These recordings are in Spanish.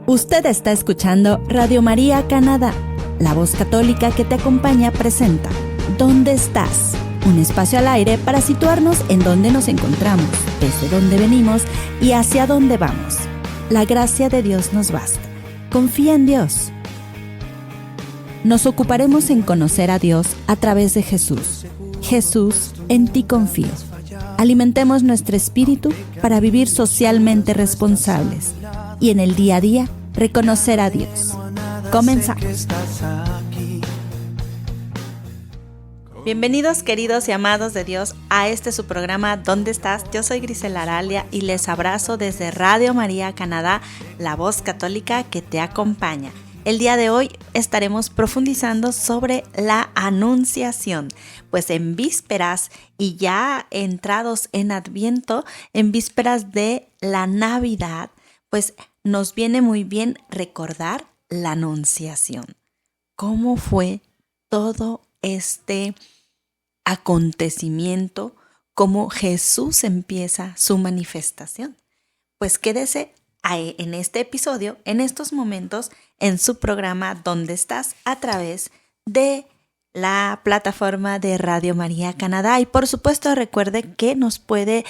Usted está escuchando Radio María Canadá. La voz católica que te acompaña presenta ¿Dónde estás? Un espacio al aire para situarnos en dónde nos encontramos, desde dónde venimos y hacia dónde vamos. La gracia de Dios nos basta. Confía en Dios. Nos ocuparemos en conocer a Dios a través de Jesús. Jesús, en ti confío. Alimentemos nuestro espíritu para vivir socialmente responsables y en el día a día reconocer a Dios. Comenzamos. Bienvenidos, queridos y amados de Dios, a su programa ¿Dónde estás? Yo soy Grisela Aralia y les abrazo desde Radio María Canadá, la voz católica que te acompaña. El día de hoy estaremos profundizando sobre la Anunciación, pues en vísperas y ya entrados en Adviento, en vísperas de la Navidad, pues nos viene muy bien recordar la Anunciación. ¿Cómo fue todo este acontecimiento? ¿Cómo Jesús empieza su manifestación? Pues quédese en este episodio, en estos momentos, en su programa ¿Dónde estás? A través de la plataforma de Radio María Canadá. Y por supuesto recuerde que nos puede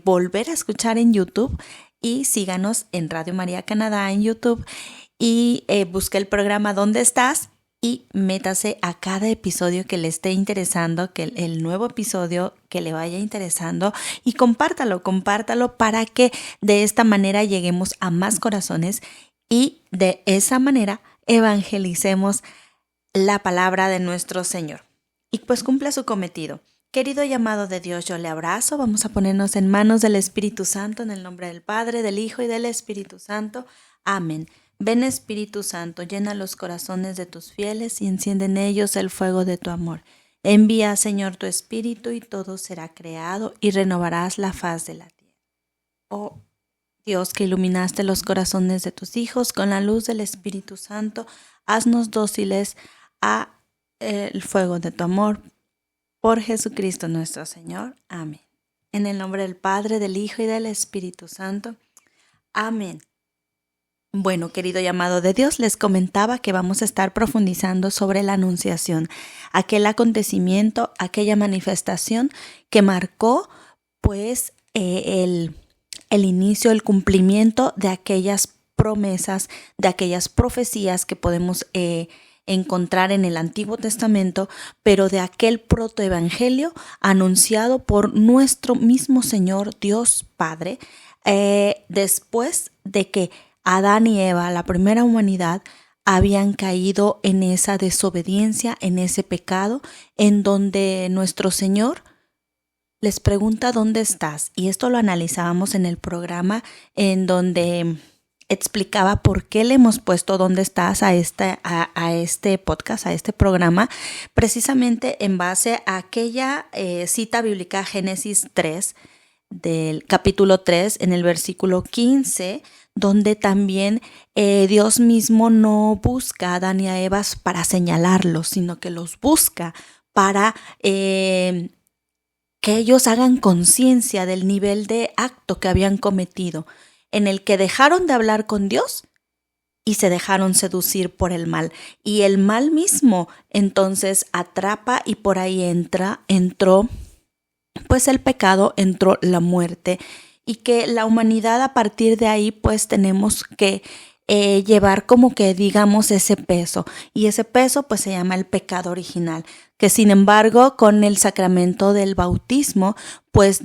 volver a escuchar en YouTube y síganos en Radio María Canadá en YouTube y busque el programa ¿Dónde estás? Y métase a cada episodio que le esté interesando, que el nuevo episodio que le vaya interesando y compártalo para que de esta manera lleguemos a más corazones y de esa manera evangelicemos la palabra de nuestro Señor. Y pues cumpla su cometido. Querido y amado de Dios, yo le abrazo. Vamos a ponernos en manos del Espíritu Santo, en el nombre del Padre, del Hijo y del Espíritu Santo. Amén. Ven Espíritu Santo, llena los corazones de tus fieles y enciende en ellos el fuego de tu amor. Envía, Señor, tu Espíritu y todo será creado y renovarás la faz de la tierra. Oh Dios, que iluminaste los corazones de tus hijos con la luz del Espíritu Santo, haznos dóciles a el fuego de tu amor. Por Jesucristo nuestro Señor. Amén. En el nombre del Padre, del Hijo y del Espíritu Santo. Amén. Bueno, querido y amado de Dios, les comentaba que vamos a estar profundizando sobre la Anunciación, aquel acontecimiento, aquella manifestación que marcó pues el inicio, el cumplimiento de aquellas promesas, de aquellas profecías que podemos encontrar en el Antiguo Testamento, pero de aquel protoevangelio anunciado por nuestro mismo Señor Dios Padre, después de que Adán y Eva, la primera humanidad, habían caído en esa desobediencia, en ese pecado, en donde nuestro Señor les pregunta ¿dónde estás? Y esto lo analizábamos en el programa en donde explicaba por qué le hemos puesto ¿dónde estás? a este podcast, a este programa, precisamente en base a aquella cita bíblica Génesis 3, del capítulo 3, en el versículo 15, donde también Dios mismo no busca a Adán y a Eva para señalarlos, sino que los busca para que ellos hagan conciencia del nivel de acto que habían cometido, en el que dejaron de hablar con Dios y se dejaron seducir por el mal. Y el mal mismo entonces atrapa y por ahí entró pues el pecado, entró la muerte. Y que la humanidad a partir de ahí pues tenemos que llevar como que digamos ese peso. Y ese peso pues se llama el pecado original. Que sin embargo con el sacramento del bautismo pues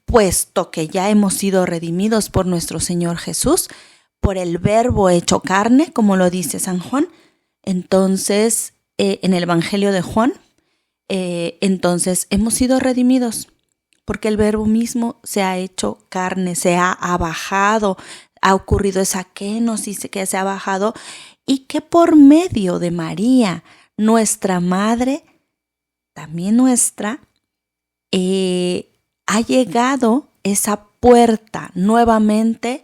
puesto que ya hemos sido redimidos por nuestro Señor Jesús, por el Verbo hecho carne, como lo dice San Juan, entonces en el Evangelio de Juan, entonces hemos sido redimidos. Porque el Verbo mismo se ha hecho carne, se ha bajado, ha ocurrido esa kenosis que se ha bajado y que por medio de María, nuestra Madre, también nuestra, ha llegado esa puerta nuevamente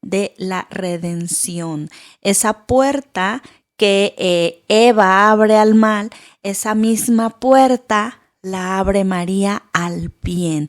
de la redención, esa puerta que Eva abre al mal, esa misma puerta la abre María al bien.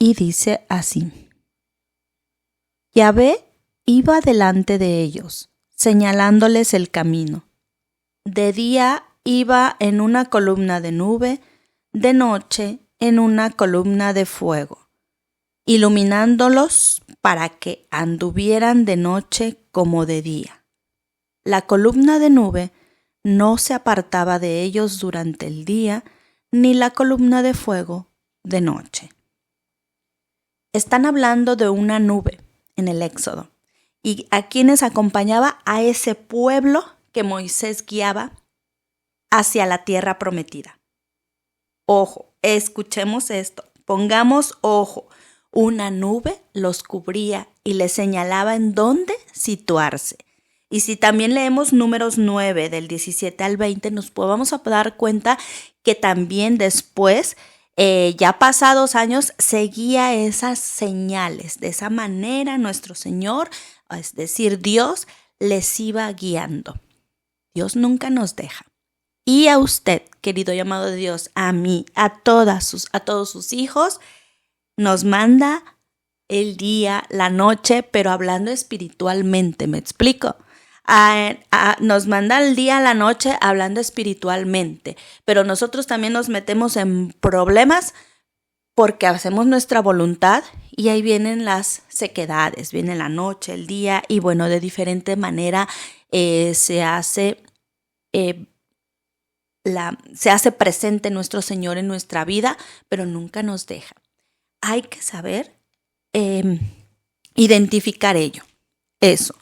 y dice así: Yahvé iba delante de ellos, señalándoles el camino. De día iba en una columna de nube, de noche en una columna de fuego, iluminándolos para que anduvieran de noche como de día. La columna de nube no se apartaba de ellos durante el día, ni la columna de fuego de noche. Están hablando de una nube en el Éxodo, y a quienes acompañaba a ese pueblo que Moisés guiaba hacia la tierra prometida. Ojo, escuchemos esto, pongamos ojo. Una nube los cubría y les señalaba en dónde situarse. Y si también leemos Números 9, del 17 al 20, nos podemos dar cuenta que también después, ya pasados años, seguía esas señales. De esa manera nuestro Señor, es decir, Dios, les iba guiando. Dios nunca nos deja. Y a usted, querido llamado de Dios, a mí, a todos sus hijos, nos manda el día, la noche, pero hablando espiritualmente, ¿me explico? Nos manda el día, la noche, hablando espiritualmente, pero nosotros también nos metemos en problemas porque hacemos nuestra voluntad y ahí vienen las sequedades, viene la noche, el día, y bueno, de diferente manera se hace presente nuestro Señor en nuestra vida, pero nunca nos deja. Hay que saber identificar eso.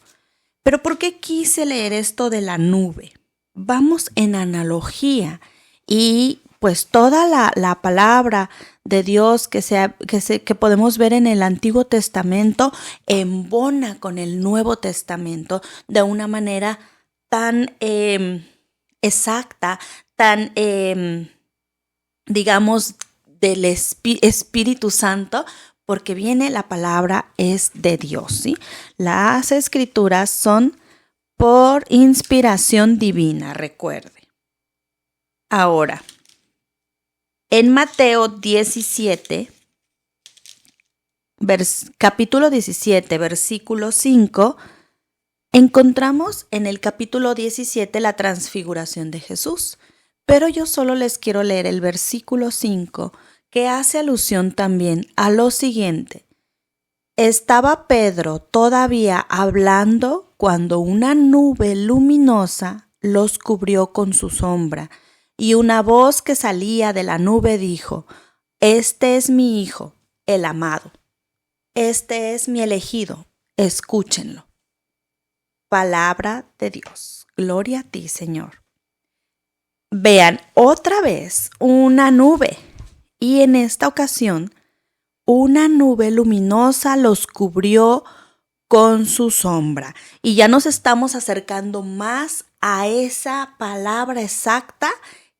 Pero ¿por qué quise leer esto de la nube? Vamos en analogía y pues toda la palabra de Dios que podemos ver en el Antiguo Testamento embona con el Nuevo Testamento de una manera tan exacta, tan digamos del Espíritu Santo, porque viene la palabra es de Dios, ¿sí? Las escrituras son por inspiración divina, recuerde. Ahora, en Mateo 17, capítulo 17, versículo 5, encontramos en el capítulo 17 la transfiguración de Jesús, pero yo solo les quiero leer el versículo 5, que hace alusión también a lo siguiente. Estaba Pedro todavía hablando cuando una nube luminosa los cubrió con su sombra, y una voz que salía de la nube dijo: Este es mi Hijo, el amado. Este es mi elegido, escúchenlo. Palabra de Dios. Gloria a ti, Señor. Vean otra vez una nube. Y en esta ocasión, una nube luminosa los cubrió con su sombra. Y ya nos estamos acercando más a esa palabra exacta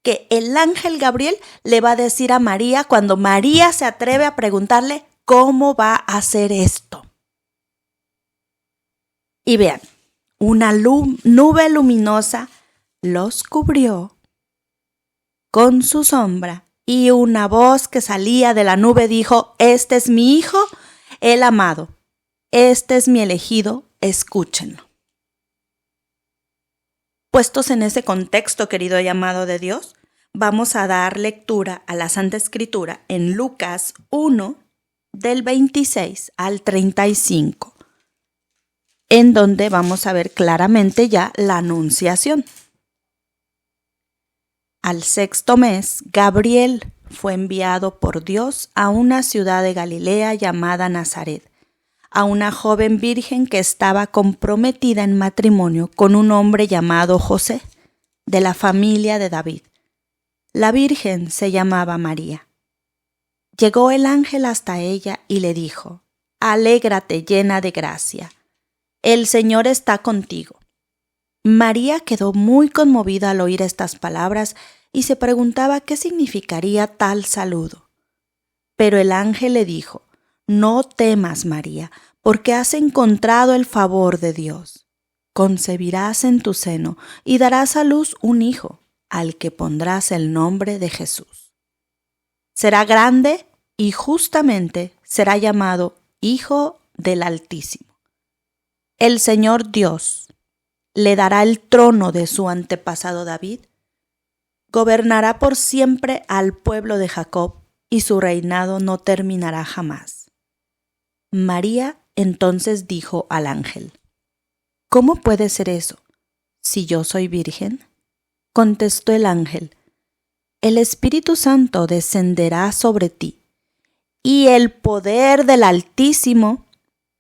que el ángel Gabriel le va a decir a María cuando María se atreve a preguntarle cómo va a hacer esto. Y vean, una nube luminosa los cubrió con su sombra. Y una voz que salía de la nube dijo: Este es mi Hijo, el amado. Este es mi elegido, escúchenlo. Puestos en ese contexto, querido llamado de Dios, vamos a dar lectura a la Santa Escritura en Lucas 1, del 26 al 35, en donde vamos a ver claramente ya la anunciación. Al sexto mes, Gabriel fue enviado por Dios a una ciudad de Galilea llamada Nazaret, a una joven virgen que estaba comprometida en matrimonio con un hombre llamado José, de la familia de David. La virgen se llamaba María. Llegó el ángel hasta ella y le dijo: Alégrate, llena de gracia, el Señor está contigo. María quedó muy conmovida al oír estas palabras y se preguntaba qué significaría tal saludo. Pero el ángel le dijo: No temas, María, porque has encontrado el favor de Dios. Concebirás en tu seno y darás a luz un hijo, al que pondrás el nombre de Jesús. Será grande y justamente será llamado Hijo del Altísimo. El Señor Dios le dará el trono de su antepasado David, gobernará por siempre al pueblo de Jacob y su reinado no terminará jamás. María entonces dijo al ángel: ¿Cómo puede ser eso, si yo soy virgen? Contestó el ángel: El Espíritu Santo descenderá sobre ti, y el poder del Altísimo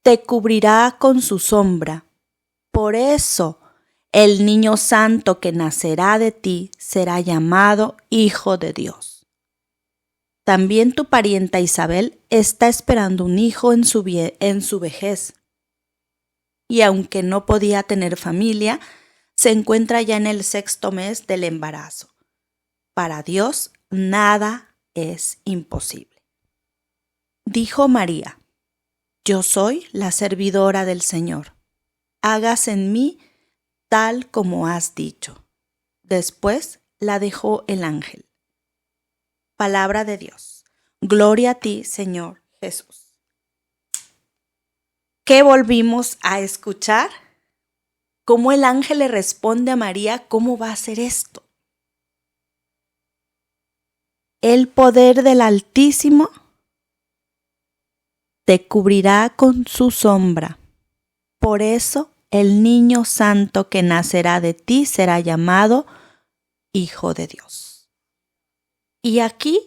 te cubrirá con su sombra. Por eso, el niño santo que nacerá de ti será llamado Hijo de Dios. También tu parienta Isabel está esperando un hijo en su vejez. Y aunque no podía tener familia, se encuentra ya en el 6º mes del embarazo. Para Dios nada es imposible. Dijo María: Yo soy la servidora del Señor. Hágase en mí tal como has dicho. Después la dejó el ángel. Palabra de Dios. Gloria a ti, Señor Jesús. ¿Qué volvimos a escuchar? ¿Cómo el ángel le responde a María cómo va a hacer esto? El poder del Altísimo te cubrirá con su sombra. Por eso el niño santo que nacerá de ti será llamado Hijo de Dios. Y aquí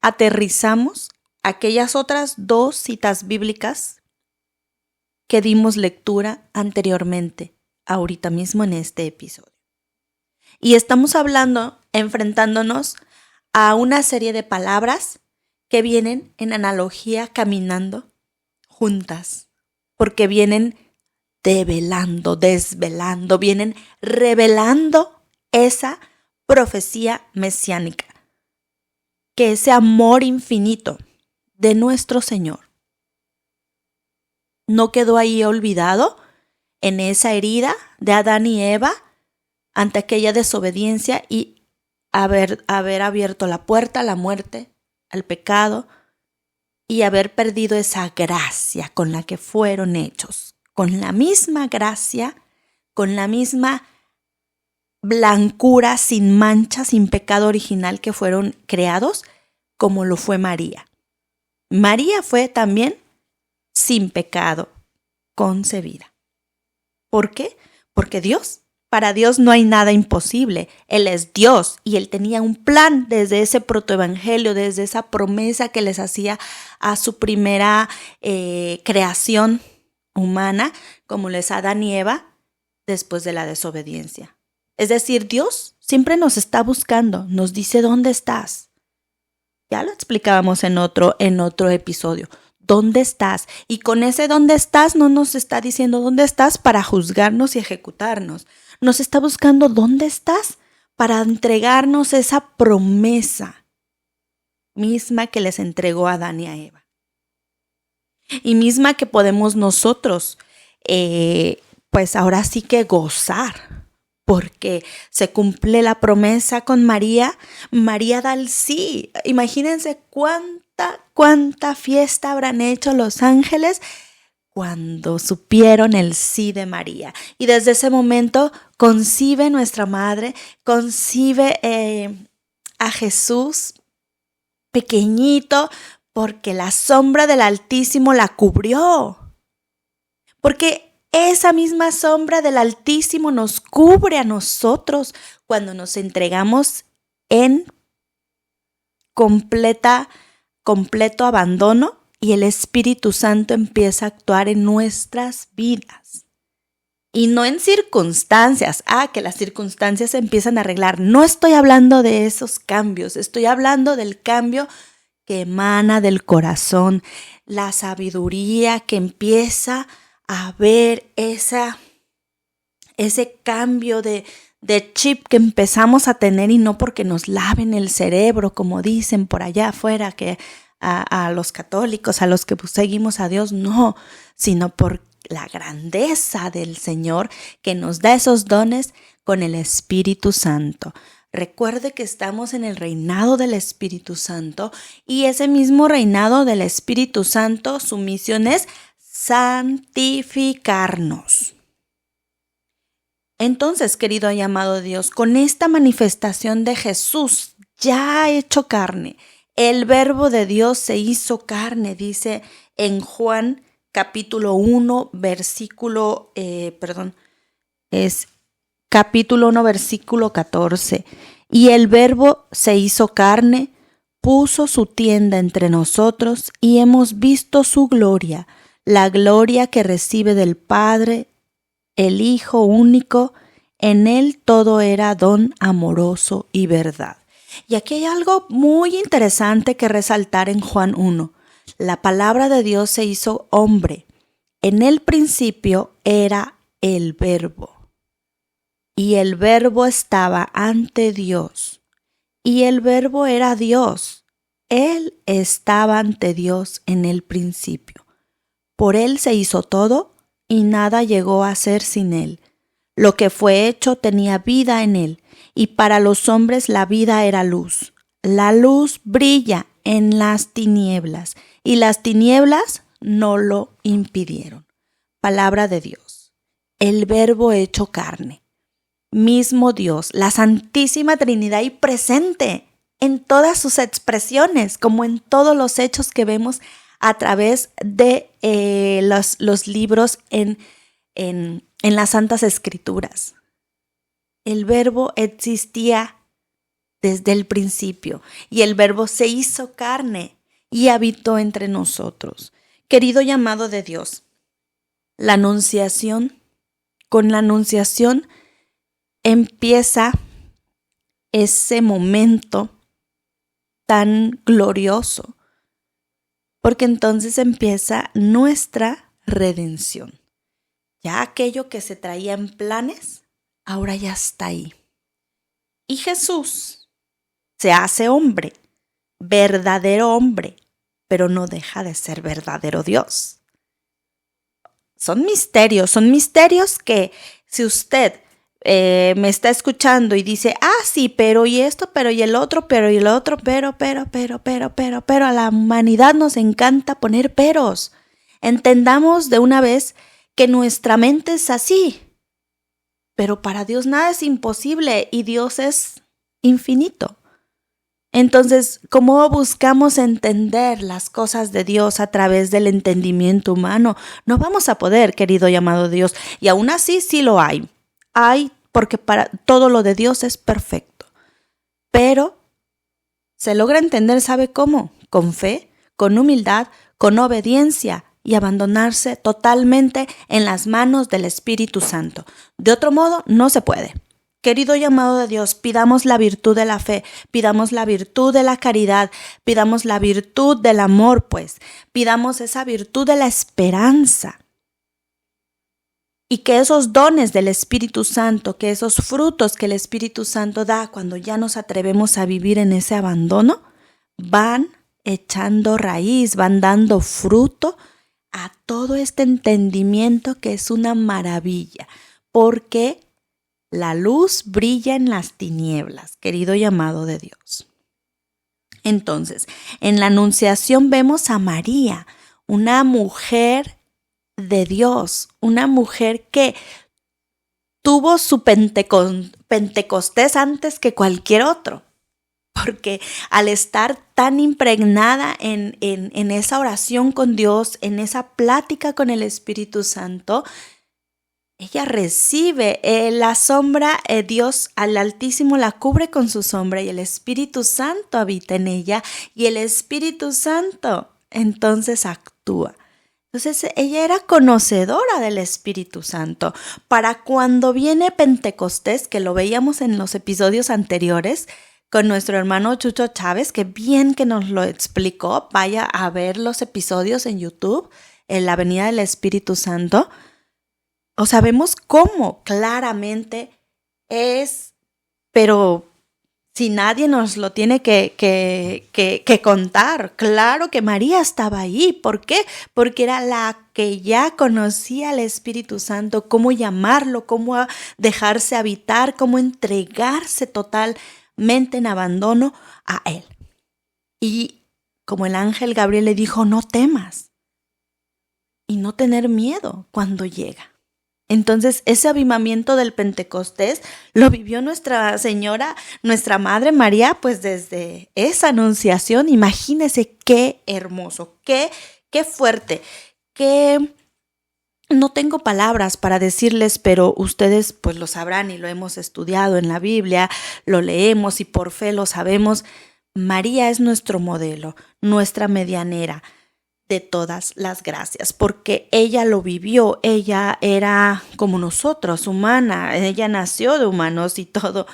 aterrizamos aquellas otras 2 citas bíblicas que dimos lectura anteriormente, ahorita mismo en este episodio. Y estamos enfrentándonos a una serie de palabras que vienen en analogía caminando juntas, porque vienen desvelando, vienen revelando esa profecía mesiánica, que ese amor infinito de nuestro Señor no quedó ahí olvidado en esa herida de Adán y Eva ante aquella desobediencia y haber abierto la puerta a la muerte, al pecado, y haber perdido esa gracia con la que fueron hechos, con la misma gracia, con la misma blancura, sin mancha, sin pecado original que fueron creados, como lo fue María. María fue también sin pecado concebida. ¿Por qué? Porque para Dios no hay nada imposible. Él es Dios y Él tenía un plan desde ese protoevangelio, desde esa promesa que les hacía a su primera creación humana, como les Adán y Eva, después de la desobediencia. Es decir, Dios siempre nos está buscando, nos dice ¿dónde estás? Ya lo explicábamos en otro episodio. ¿Dónde estás? Y con ese ¿dónde estás? No nos está diciendo ¿dónde estás? Para juzgarnos y ejecutarnos. Nos está buscando ¿dónde estás? Para entregarnos esa promesa misma que les entregó a Adán y a Eva. Y misma que podemos nosotros, pues ahora sí que gozar, porque se cumple la promesa con María. María da el sí. Imagínense cuánta fiesta habrán hecho los ángeles cuando supieron el sí de María. Y desde ese momento concibe nuestra madre, concibe a Jesús pequeñito, porque la sombra del Altísimo la cubrió. Porque esa misma sombra del Altísimo nos cubre a nosotros cuando nos entregamos en completo abandono y el Espíritu Santo empieza a actuar en nuestras vidas. Y no en circunstancias, que las circunstancias se empiezan a arreglar. No estoy hablando de esos cambios, estoy hablando del cambio que emana del corazón, la sabiduría que empieza a ver ese cambio de chip que empezamos a tener, y no porque nos laven el cerebro, como dicen por allá afuera, que a los católicos, a los que seguimos a Dios, no, sino por la grandeza del Señor que nos da esos dones con el Espíritu Santo. Recuerde que estamos en el reinado del Espíritu Santo y ese mismo reinado del Espíritu Santo, su misión es santificarnos. Entonces, querido y amado Dios, con esta manifestación de Jesús ya hecho carne, el Verbo de Dios se hizo carne, dice en Juan capítulo 1, capítulo 1, versículo 14. Y el Verbo se hizo carne, puso su tienda entre nosotros y hemos visto su gloria, la gloria que recibe del Padre, el Hijo único. En él todo era don amoroso y verdad. Y aquí hay algo muy interesante que resaltar en Juan 1. La palabra de Dios se hizo hombre. En el principio era el Verbo. Y el Verbo estaba ante Dios. Y el Verbo era Dios. Él estaba ante Dios en el principio. Por él se hizo todo y nada llegó a ser sin él. Lo que fue hecho tenía vida en él, y para los hombres la vida era luz. La luz brilla en las tinieblas, y las tinieblas no lo impidieron. Palabra de Dios. El Verbo hecho carne. Mismo Dios, la Santísima Trinidad y presente en todas sus expresiones, como en todos los hechos que vemos a través de los libros en las Santas Escrituras. El Verbo existía desde el principio y el Verbo se hizo carne y habitó entre nosotros. Querido y amado de Dios, con la anunciación empieza ese momento tan glorioso, porque entonces empieza nuestra redención. Ya aquello que se traía en planes, ahora ya está ahí. Y Jesús se hace hombre, verdadero hombre, pero no deja de ser verdadero Dios. Son misterios que si usted me está escuchando y dice, sí, pero y esto, pero y el otro, pero y el otro, pero, a la humanidad nos encanta poner peros. Entendamos de una vez que nuestra mente es así, pero para Dios nada es imposible y Dios es infinito. Entonces, ¿cómo buscamos entender las cosas de Dios a través del entendimiento humano? No vamos a poder, querido y amado Dios, y aún así sí lo hay. Porque para todo lo de Dios es perfecto, pero se logra entender, ¿sabe cómo? Con fe, con humildad, con obediencia, y abandonarse totalmente en las manos del Espíritu Santo. De otro modo, no se puede. Querido y amado de Dios, pidamos la virtud de la fe, pidamos la virtud de la caridad, pidamos la virtud del amor, pidamos esa virtud de la esperanza. Y que esos dones del Espíritu Santo, que esos frutos que el Espíritu Santo da cuando ya nos atrevemos a vivir en ese abandono, van echando raíz, van dando fruto a todo este entendimiento que es una maravilla, porque la luz brilla en las tinieblas, querido y amado de Dios. Entonces, en la Anunciación vemos a María, una mujer de Dios, una mujer que tuvo su Pentecostés antes que cualquier otro. Porque al estar tan impregnada en esa oración con Dios, en esa plática con el Espíritu Santo, ella recibe la sombra, Dios al Altísimo la cubre con su sombra y el Espíritu Santo habita en ella y el Espíritu Santo entonces actúa. Entonces ella era conocedora del Espíritu Santo. Para cuando viene Pentecostés, que lo veíamos en los episodios anteriores, con nuestro hermano Chucho Chávez, que bien que nos lo explicó. Vaya a ver los episodios en YouTube, en la Avenida del Espíritu Santo. O sea, vemos cómo claramente es, pero si nadie nos lo tiene que contar. Claro que María estaba ahí. ¿Por qué? Porque era la que ya conocía al Espíritu Santo, cómo llamarlo, cómo dejarse habitar, cómo entregarse total totalmente en abandono a Él. Y como el ángel Gabriel le dijo, no temas y no tener miedo cuando llega. Entonces, ese avivamiento del Pentecostés lo vivió Nuestra Señora, nuestra Madre María, pues desde esa anunciación. Imagínense qué hermoso, qué fuerte, qué... No tengo palabras para decirles, pero ustedes pues lo sabrán y lo hemos estudiado en la Biblia, lo leemos y por fe lo sabemos. María es nuestro modelo, nuestra medianera de todas las gracias, porque ella lo vivió, ella era como nosotros, humana, ella nació de humanos y todo.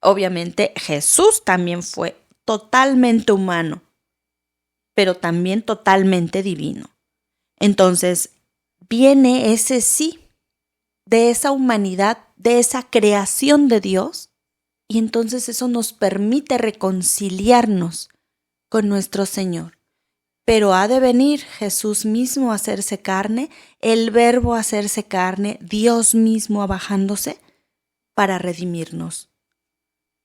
Obviamente Jesús también fue totalmente humano, pero también totalmente divino. Entonces, viene ese sí de esa humanidad, de esa creación de Dios, y entonces eso nos permite reconciliarnos con nuestro Señor. Pero ha de venir Jesús mismo a hacerse carne, el Verbo a hacerse carne, Dios mismo abajándose para redimirnos,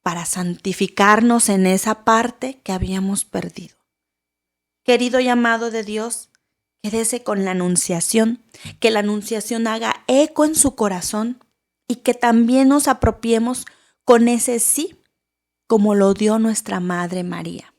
para santificarnos en esa parte que habíamos perdido. Querido y amado de Dios, quédese con la anunciación, que la anunciación haga eco en su corazón y que también nos apropiemos con ese sí, como lo dio nuestra Madre María.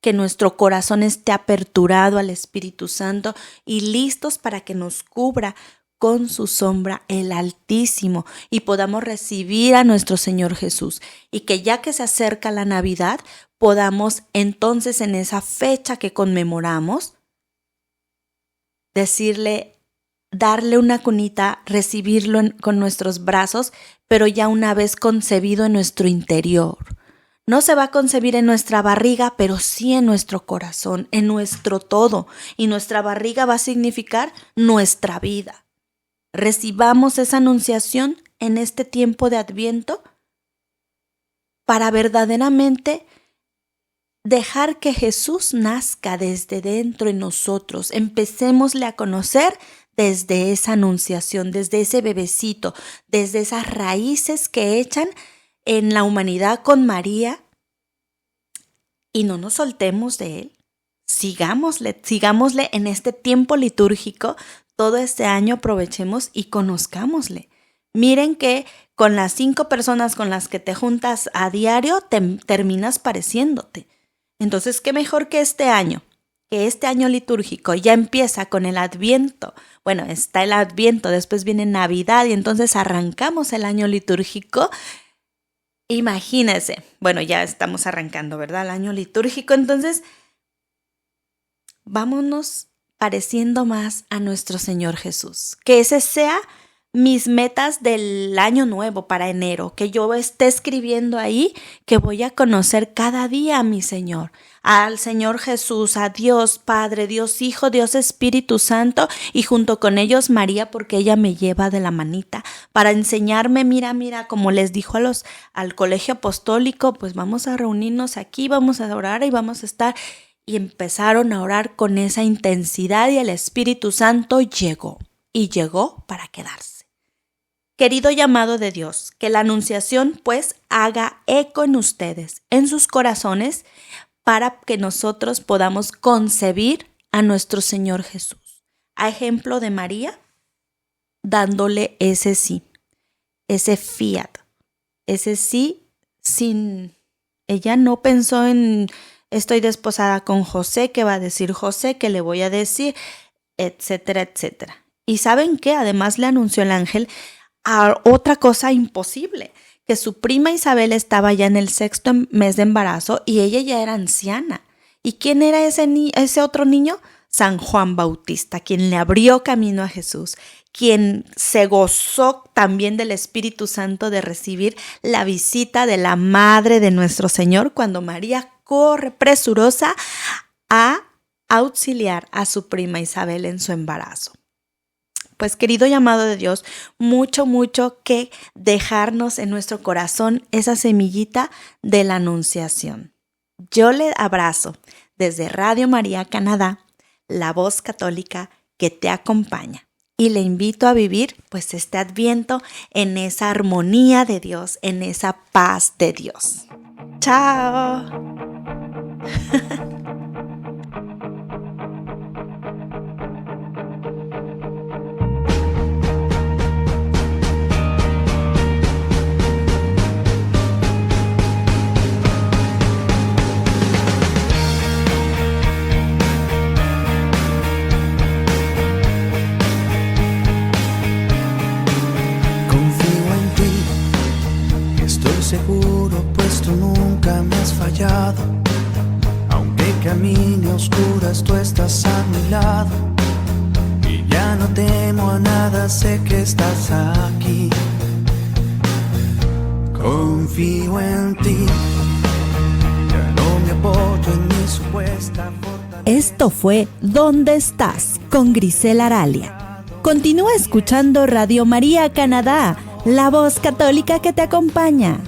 Que nuestro corazón esté aperturado al Espíritu Santo y listos para que nos cubra con su sombra el Altísimo y podamos recibir a nuestro Señor Jesús. Y que ya que se acerca la Navidad, podamos entonces en esa fecha que conmemoramos, decirle, darle una cunita, recibirlo con nuestros brazos, pero ya una vez concebido en nuestro interior. No se va a concebir en nuestra barriga, pero sí en nuestro corazón, en nuestro todo. Y nuestra barriga va a significar nuestra vida. Recibamos esa anunciación en este tiempo de Adviento para verdaderamente dejar que Jesús nazca desde dentro en nosotros. Empecémosle a conocer desde esa anunciación, desde ese bebecito, desde esas raíces que echan en la humanidad con María, y no nos soltemos de Él. Sigámosle en este tiempo litúrgico, todo este año aprovechemos y conozcámosle. Miren que con las 5 personas con las que te juntas a diario, terminas pareciéndote. Entonces, ¿qué mejor que este año litúrgico ya empieza con el Adviento? Bueno, está el Adviento, después viene Navidad y entonces arrancamos el año litúrgico. Imagínense, bueno, ya estamos arrancando, ¿verdad? El año litúrgico, entonces vámonos pareciendo más a nuestro Señor Jesús. Que ese sea mis metas del año nuevo para enero, que yo esté escribiendo ahí que voy a conocer cada día a mi Señor, al Señor Jesús, a Dios Padre, Dios Hijo, Dios Espíritu Santo y junto con ellos María, porque ella me lleva de la manita para enseñarme, mira, como les dijo al colegio apostólico, pues vamos a reunirnos aquí, vamos a orar y vamos a estar. Y empezaron a orar con esa intensidad y el Espíritu Santo llegó para quedarse. Querido y amado de Dios, que la anunciación pues haga eco en ustedes, en sus corazones, para que nosotros podamos concebir a nuestro Señor Jesús. A ejemplo de María, dándole ese sí, ese fiat, ese sí sin... Ella no pensó en estoy desposada con José, ¿qué va a decir José? ¿Qué le voy a decir? Etcétera, etcétera. ¿Y saben qué? Además le anunció el ángel a otra cosa imposible, que su prima Isabel estaba ya en el 6º mes de embarazo y ella ya era anciana. ¿Y quién era ese otro niño? San Juan Bautista, quien le abrió camino a Jesús, quien se gozó también del Espíritu Santo de recibir la visita de la Madre de nuestro Señor cuando María corre presurosa a auxiliar a su prima Isabel en su embarazo. Pues querido y amado de Dios, mucho que dejarnos en nuestro corazón esa semillita de la anunciación. Yo le abrazo desde Radio María Canadá, la voz católica que te acompaña. Y le invito a vivir pues este Adviento en esa armonía de Dios, en esa paz de Dios. Chao. Seguro, pues tú nunca me has fallado. Aunque camine a oscuras, tú estás a mi lado. Y ya no temo a nada, sé que estás aquí. Confío en ti, ya no me apoyo en mi supuesta fortaleza. Esto fue ¿Dónde estás? Con Grisela Aralia. Continúa escuchando Radio María Canadá, la voz católica que te acompaña.